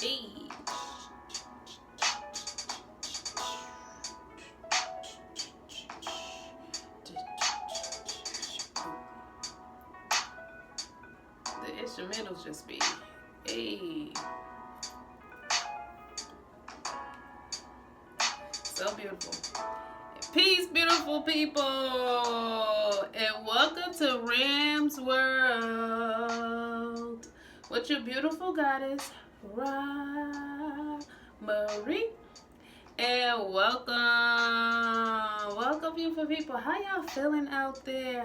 Hey. The instrumentals just be, hey, so beautiful. Peace, beautiful people, and welcome to Ram's World with your beautiful goddess, Ra Marie. And welcome, beautiful people. How y'all feeling out there?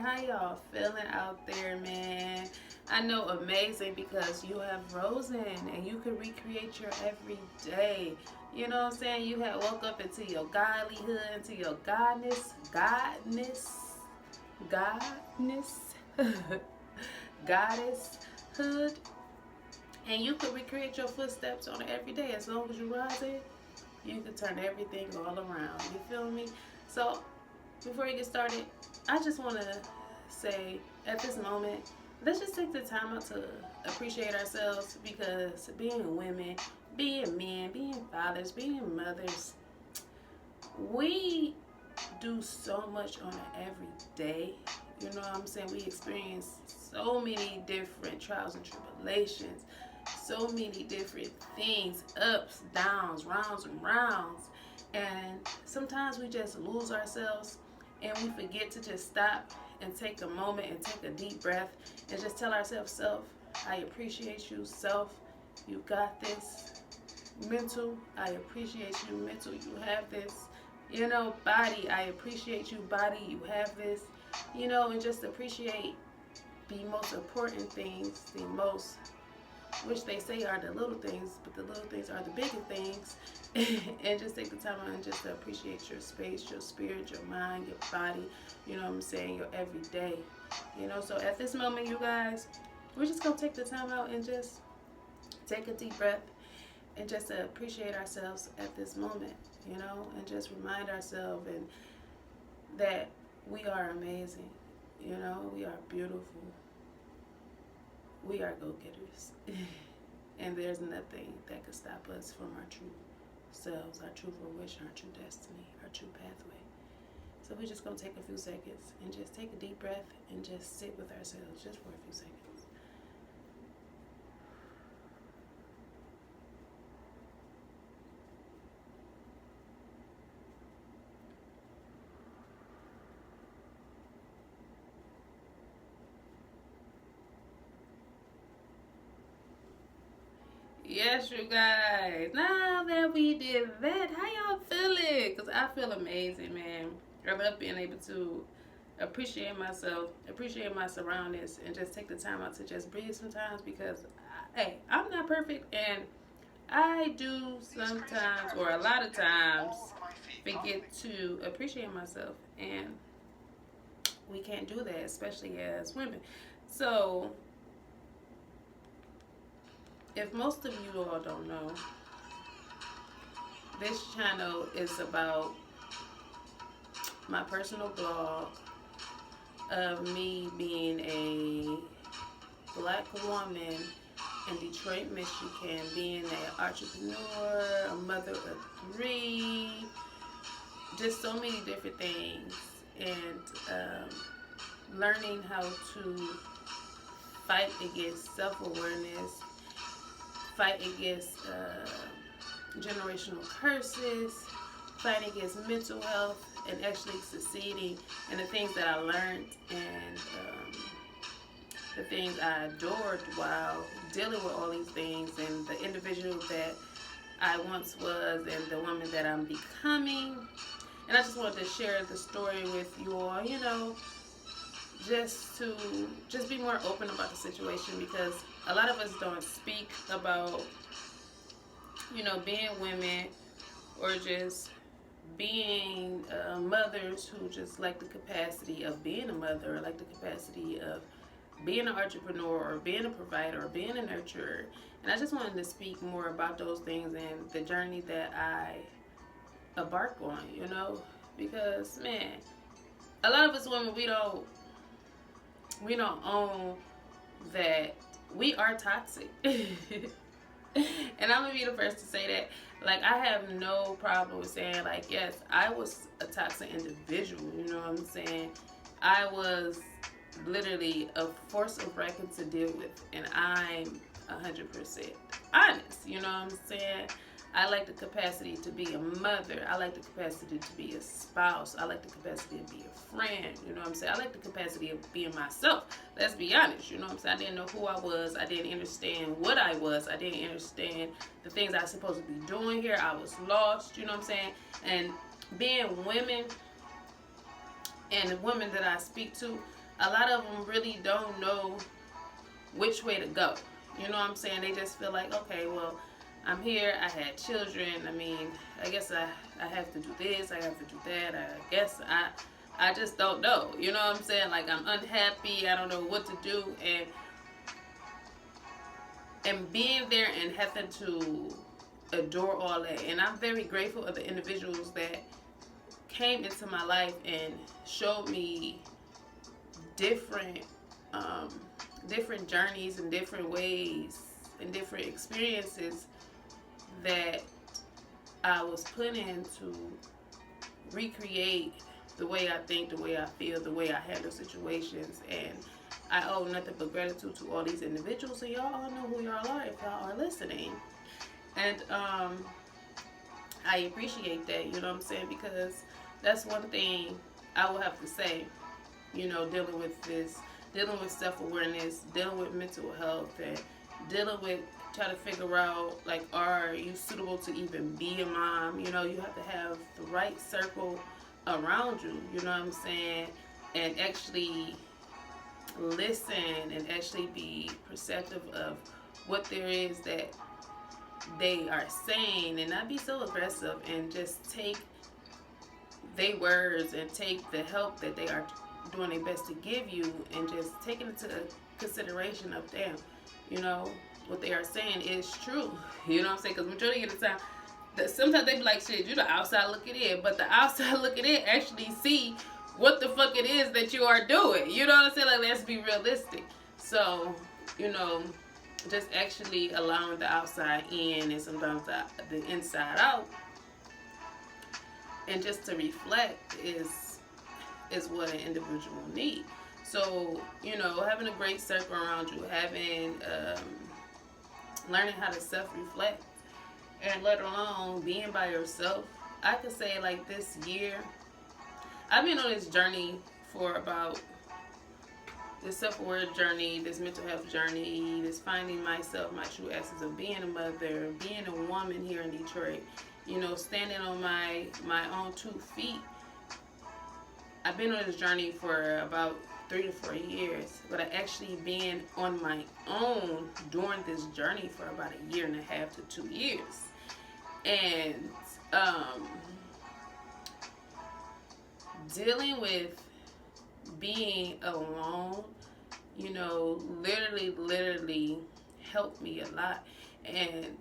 Man? I know amazing because you have risen and you can recreate your everyday. You know what I'm saying? You have woke up into your godlyhood, into your godness, goddesshood, and you can recreate your footsteps on it every day as long as you rise in. You can turn everything all around. You feel me? So before you get started, I just want to say at this moment, let's just take the time out to appreciate ourselves because being women, being men, being fathers, being mothers, we do so much on an everyday. You know what I'm saying? We experience so many different trials and tribulations, so many different things, ups, downs, rounds and rounds. And sometimes we just lose ourselves and we forget to just stop and take a moment and take a deep breath and just tell ourselves, self, I appreciate you, self, you got this. Mental, I appreciate you, mental, you have this. You know, body, I appreciate you, body, you have this. You know, and just appreciate the most important things, the most, which they say are the little things, but the little things are the bigger things. And just take the time out and just to appreciate your space, your spirit, your mind, your body, you know what I'm saying, your everyday. You know, so at this moment, you guys, we're just going to take the time out and just take a deep breath and just to appreciate ourselves at this moment, you know, and just remind ourselves and that we are amazing, you know, we are beautiful, we are go-getters, and there's nothing that could stop us from our true selves, our true fruition, our true destiny, our true pathway. So we're just going to take a few seconds and just take a deep breath and just sit with ourselves just for a few seconds. Yes, you guys. Now that we did that, how y'all feeling? Because I feel amazing, man. I love being able to appreciate myself, appreciate my surroundings, and just take the time out to just breathe sometimes because, hey, I'm not perfect and I do sometimes, or a lot of times, forget to appreciate myself. And we can't do that, especially as women. So, if most of you all don't know, this channel is about my personal blog of me being a black woman in Detroit, Michigan, being an entrepreneur, a mother of three, just so many different things, and learning how to fight against self-awareness, fight against generational curses, fighting against mental health, and actually succeeding in the things that I learned and the things I adored while dealing with all these things and the individual that I once was and the woman that I'm becoming. And I just wanted to share the story with you all, you know, just to just be more open about the situation because a lot of us don't speak about, you know, being women or just being mothers who just like the capacity of being a mother or like the capacity of being an entrepreneur or being a provider or being a nurturer. And I just wanted to speak more about those things and the journey that I embark on, you know, because man, a lot of us women we don't own that we are toxic. And I'm gonna be the first to say that. Like, I have no problem with saying, like, yes, I was a toxic individual. You know what I'm saying? I was literally a force of reckon to deal with, and I'm 100% honest. You know what I'm saying? I like the capacity to be a mother. I like the capacity to be a spouse. I like the capacity to be a friend. You know what I'm saying? I like the capacity of being myself. Let's be honest. You know what I'm saying? I didn't know who I was. I didn't understand what I was. I didn't understand the things I was supposed to be doing here. I was lost. You know what I'm saying? And being women, and the women that I speak to, a lot of them really don't know which way to go. You know what I'm saying? They just feel like, okay, well, I'm here, I had children, I mean, I guess I have to do this, I have to do that, I guess I just don't know. You know what I'm saying? Like, I'm unhappy, I don't know what to do, and being there and having to adore all that. And I'm very grateful of the individuals that came into my life and showed me different different journeys and different ways and different experiences that I was put in to recreate the way I think, the way I feel, the way I handle situations. And I owe nothing but gratitude to all these individuals, and y'all all know who y'all are if y'all are listening. And I appreciate that, you know what I'm saying, because that's one thing I will have to say, you know, dealing with self-awareness, dealing with mental health, and dealing with trying to figure out, like, are you suitable to even be a mom? You know, you have to have the right circle around you, you know what I'm saying, and actually listen and actually be perceptive of what there is that they are saying, and not be so aggressive, and just take their words and take the help that they are doing their best to give you, and just take it into consideration of them. You know, what they are saying is true. You know what I'm saying? Because majority of the time, sometimes they be like, shit, you the outside looking in, but the outside looking in actually see what the fuck it is that you are doing. You know what I'm saying? Like, let's be realistic. So, you know, just actually allowing the outside in and sometimes the inside out, and just to reflect is what an individual needs. So, you know, having a great circle around you, having learning how to self-reflect, and let alone being by yourself. I could say, like, this year, I've been on this journey for about this self-aware journey, this mental health journey, this finding myself, my true essence of being a mother, being a woman here in Detroit, you know, standing on my own 2 feet. I've been on this journey for about 3 to 4 years, but I actually been on my own during this journey for about 1.5 to 2 years. And dealing with being alone, you know, literally helped me a lot. And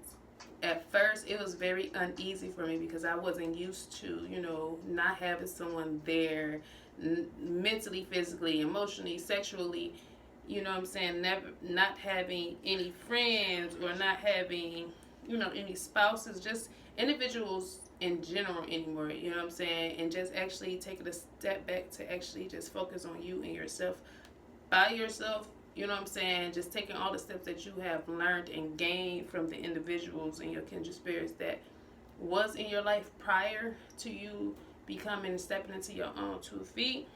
at first it was very uneasy for me because I wasn't used to, you know, not having someone there mentally, physically, emotionally, sexually, you know what I'm saying, not having any friends, or not having, you know, any spouses, just individuals in general anymore, you know what I'm saying, and just actually taking a step back to actually just focus on you and yourself by yourself, you know what I'm saying, just taking all the steps that you have learned and gained from the individuals and your kindred spirits that was in your life prior to you becoming and stepping into your own 2 feet,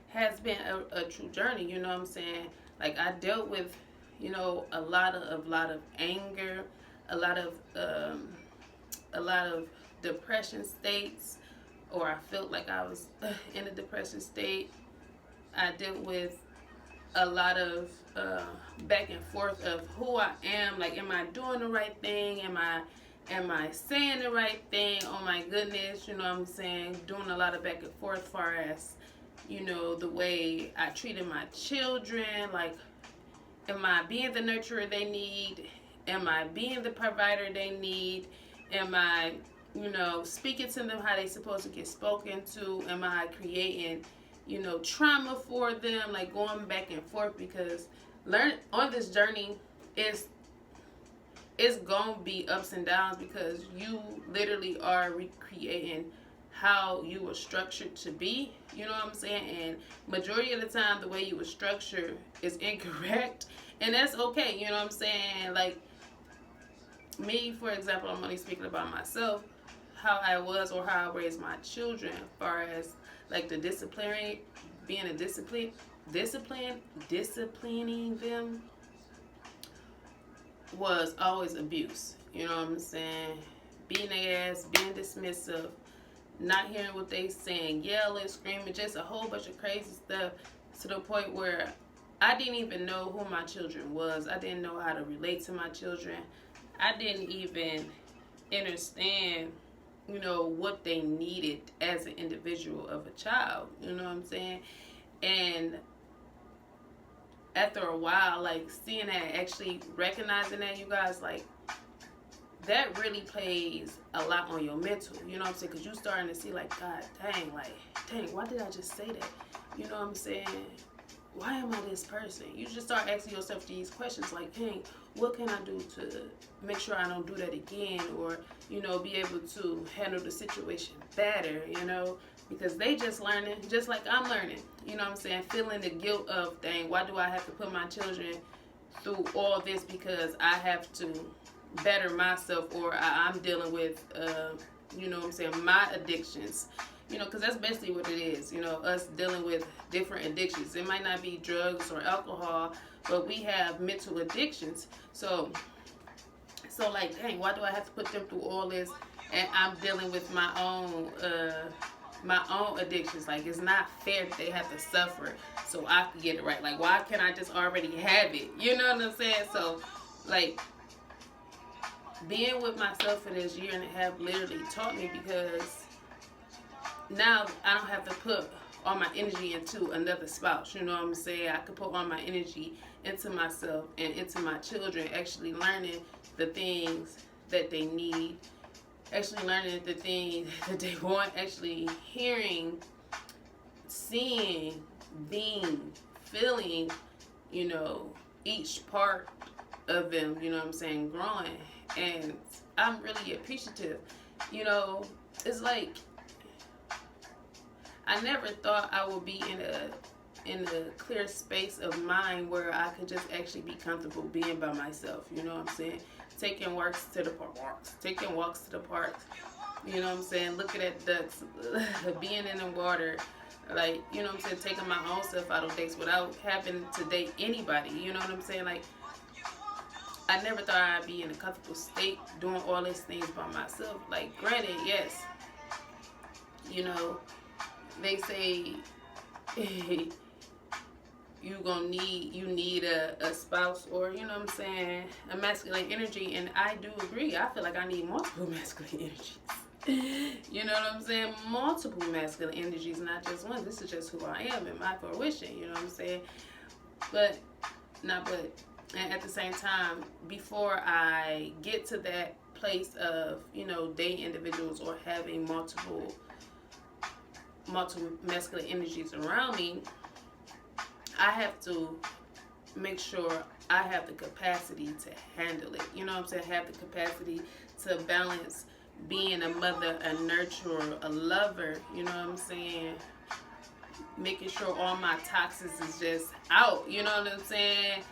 has been a true journey, you know what I'm saying. Like, I dealt with, you know, a lot of anger, a lot of depression states, or I felt like I was in a depression state. I dealt with a lot of back and forth of who I am. Like, am I doing the right thing? Am I saying the right thing? Oh my goodness, you know what I'm saying? Doing a lot of back and forth as far as, you know, the way I treated my children. Like, am I being the nurturer they need? Am I being the provider they need? Am I, you know, speaking to them how they supposed to get spoken to? Am I creating, you know, trauma for them? Like, going back and forth, because learn on this journey is it's gonna be ups and downs because you literally are recreating how you were structured to be. You know what I'm saying? And majority of the time, the way you were structured is incorrect, and that's okay. You know what I'm saying? Like me, for example, I'm only speaking about myself, how I was or how I raised my children, as far as like the disciplinary, being a disciplining them was always abuse. You know what I'm saying? Beating their ass, being dismissive, not hearing what they saying, yelling, screaming, just a whole bunch of crazy stuff, to the point where I didn't even know who my children was. I didn't know how to relate to my children. I didn't even understand, you know, what they needed as an individual of a child. You know what I'm saying? And after a while, like seeing that, actually recognizing that, you guys, like that really plays a lot on your mental. You know what I'm saying? Because you starting to see like, God dang, why did I just say that? You know what I'm saying? Why am I this person? You just start asking yourself these questions like, hey, what can I do to make sure I don't do that again? Or, you know, be able to handle the situation better, you know? Because they just learning, just like I'm learning. You know what I'm saying? Feeling the guilt of, dang, why do I have to put my children through all this because I have to better myself, or I'm dealing with, you know what I'm saying, my addictions. You know, because that's basically what it is, you know, us dealing with different addictions. It might not be drugs or alcohol, but we have mental addictions. So like, dang, why do I have to put them through all this? And I'm dealing with my own addictions. Like, it's not fair that they have to suffer so I can get it right. Like, why can't I just already have it? You know what I'm saying? So, like, being with myself for this year and a half literally taught me, because now I don't have to put all my energy into another spouse. You know what I'm saying? I can put all my energy into myself and into my children, actually learning the things that they need, actually learning the things that they want, actually hearing, seeing, being, feeling, you know, each part of them, you know what I'm saying, growing. And I'm really appreciative. You know, it's like, I never thought I would be in a clear space of mind where I could just actually be comfortable being by myself. You know what I'm saying? Taking walks to the parks. You know what I'm saying? Looking at ducks, being in the water. Like, you know what I'm saying? Taking my own self out on dates without having to date anybody. You know what I'm saying? Like, I never thought I'd be in a comfortable state doing all these things by myself. Like, granted, yes, you know, they say you need a spouse, or, you know what I'm saying, a masculine energy. And I do agree. I feel like I need multiple masculine energies. You know what I'm saying? Multiple masculine energies, not just one. This is just who I am and my fruition. You know what I'm saying? And at the same time, before I get to that place of, you know, dating individuals or having multiple masculine energies around me, I have to make sure I have the capacity to handle it. You know what I'm saying? Have the capacity to balance being a mother, a nurturer, a lover. You know what I'm saying? Making sure all my toxins is just out. You know what I'm saying?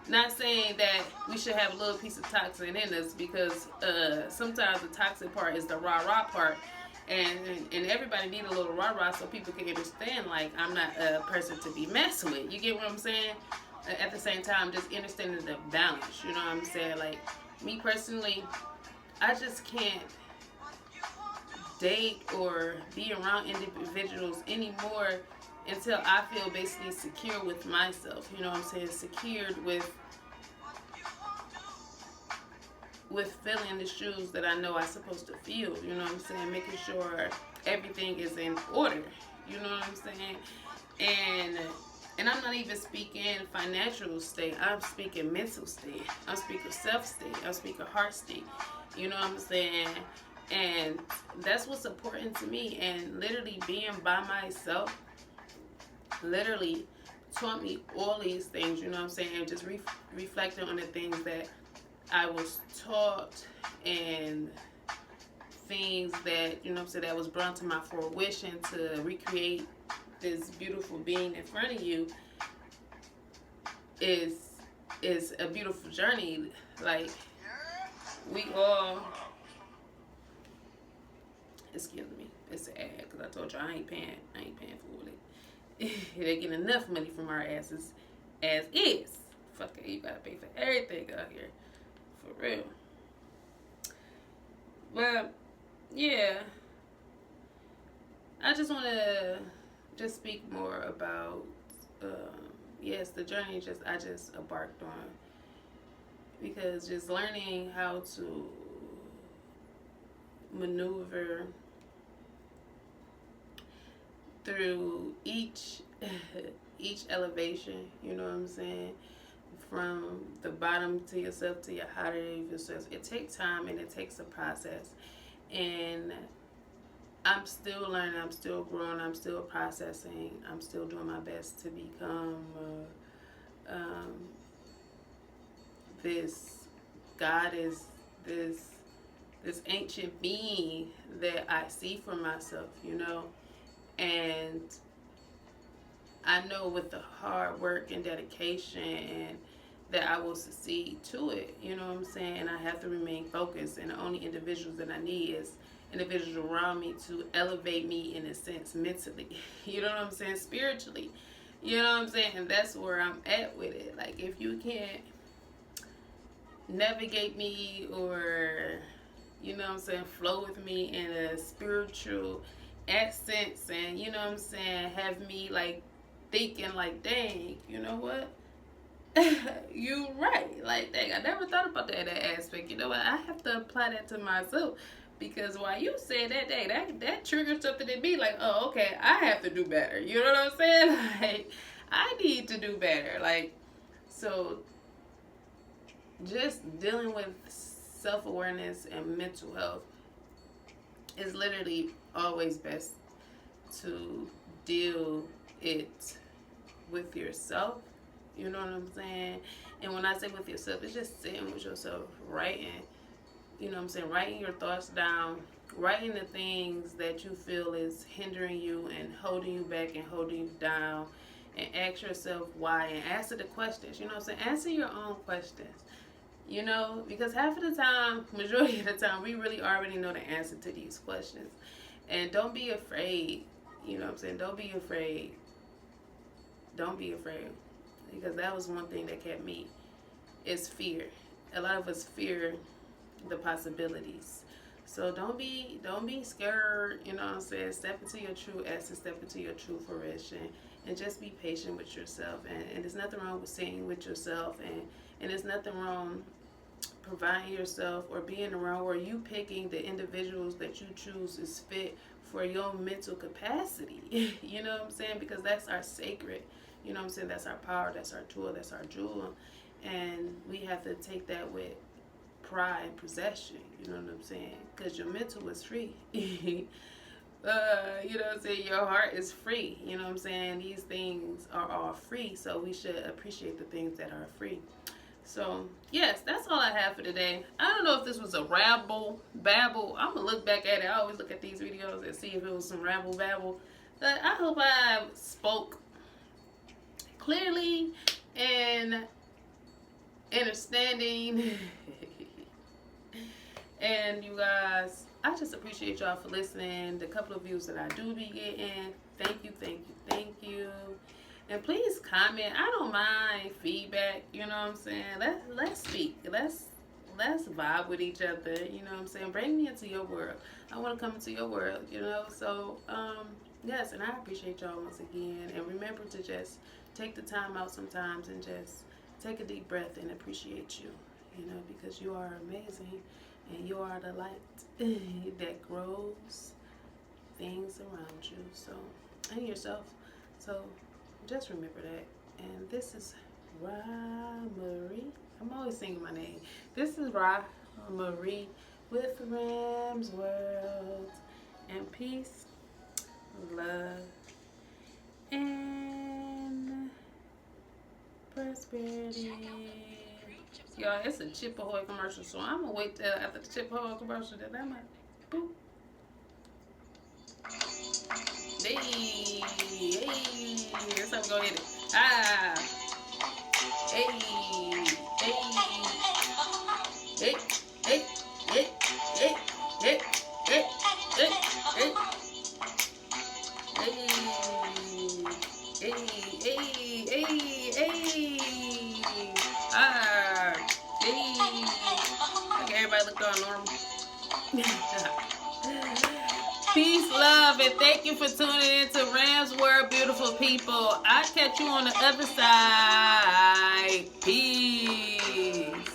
Not saying that we should have a little piece of toxin in us, because sometimes the toxic part is the rah-rah part. And everybody need a little rah-rah so people can understand, like, I'm not a person to be messed with. You get what I'm saying? At the same time, just understanding the balance. You know what I'm saying? Like, me personally, I just can't date or be around individuals anymore until I feel basically secure with myself. You know what I'm saying? Secured with filling the shoes that I know I'm supposed to feel. You know what I'm saying? Making sure everything is in order. You know what I'm saying? And I'm not even speaking financial state. I'm speaking mental state. I'm speaking self state. I'm speaking heart state. You know what I'm saying? And that's what's important to me. And literally being by myself taught me all these things. You know what I'm saying? And just reflecting on the things that I was taught and things that, you know what I'm saying, that was brought to my fruition to recreate this beautiful being in front of you is a beautiful journey. Like, we all, excuse me, it's an ad because I told you I ain't paying for it. They get enough money from our asses as is. Fuck it, you gotta pay for everything out here, for real. Well, yeah, I just want to just speak more about, yes, the journey I just embarked on, because just learning how to maneuver through each each elevation, you know what I'm saying, from the bottom to yourself to your higher yourself. It takes time and it takes a process, and I'm still learning, I'm still growing, I'm still processing, I'm still doing my best to become um, this goddess, this ancient being that I see for myself, you know. And I know with the hard work and dedication and that I will succeed to it, you know what I'm saying? And I have to remain focused, and the only individuals that I need is individuals around me to elevate me in a sense mentally. You know what I'm saying? Spiritually. You know what I'm saying? And that's where I'm at with it. Like, if you can't navigate me, or, you know what I'm saying, flow with me in a spiritual essence, and, you know what I'm saying, have me like thinking like, dang, you know what? You right. Like, dang, I never thought about that aspect. You know what? I have to apply that to myself, because while you said that, dang, that triggered something in me. Like, oh, okay, I have to do better. You know what I'm saying? Like, I need to do better. Like, so just dealing with self-awareness and mental health is literally always best to deal it with yourself. You know what I'm saying? And when I say with yourself, it's just sitting with yourself, writing, you know what I'm saying, writing your thoughts down, writing the things that you feel is hindering you and holding you back and holding you down, and ask yourself why, and answer the questions. You know what I'm saying? Answer your own questions. You know, because half of the time, majority of the time, we really already know the answer to these questions. And don't be afraid. You know what I'm saying? Don't be afraid. Don't be afraid. Because that was one thing that kept me, is fear. A lot of us fear the possibilities. So don't be scared, you know what I'm saying? Step into your true essence, step into your true fruition, and just be patient with yourself. And there's nothing wrong with sitting with yourself, and there's nothing wrong providing yourself or being around, or you picking the individuals that you choose is fit for your mental capacity. You know what I'm saying? Because that's our sacred, you know what I'm saying, that's our power, that's our tool, that's our jewel. And we have to take that with pride and possession, you know what I'm saying? Because your mental is free. You know what I'm saying? Your heart is free, you know what I'm saying? These things are all free, so we should appreciate the things that are free. So, yes, that's all I have for today. I don't know if this was a babble. I'm going to look back at it. I always look at these videos and see if it was some babble. But I hope I spoke clearly and understanding. And you guys, I just appreciate y'all for listening. The couple of views that I do be getting, thank you, thank you, thank you. And please comment. I don't mind feedback. You know what I'm saying? Let's speak. Let's vibe with each other. You know what I'm saying? Bring me into your world. I want to come into your world. You know. So yes, and I appreciate y'all once again. And remember to just take the time out sometimes and just take a deep breath and appreciate you. You know, because you are amazing, and you are the light that grows things around you. So, and yourself. So just remember that. And this is Ra Marie. I'm always singing my name. This is Ra Marie with Ram's World. And peace, love, and prosperity. Y'all, it's a Chip Ahoy commercial, so I'm gonna wait till after the Chip Ahoy commercial that I'm like, boop. Hey, that's how we gonna hit it. Ah, hey, hey, hey, hey, hey, hey, hey, hey, hey, hey. Hey, hey, hey, hey. Ah, hey. Look, everybody look all normal. Peace, love, and thank you for tuning in to Ram's World, beautiful people. I'll catch you on the other side. Peace.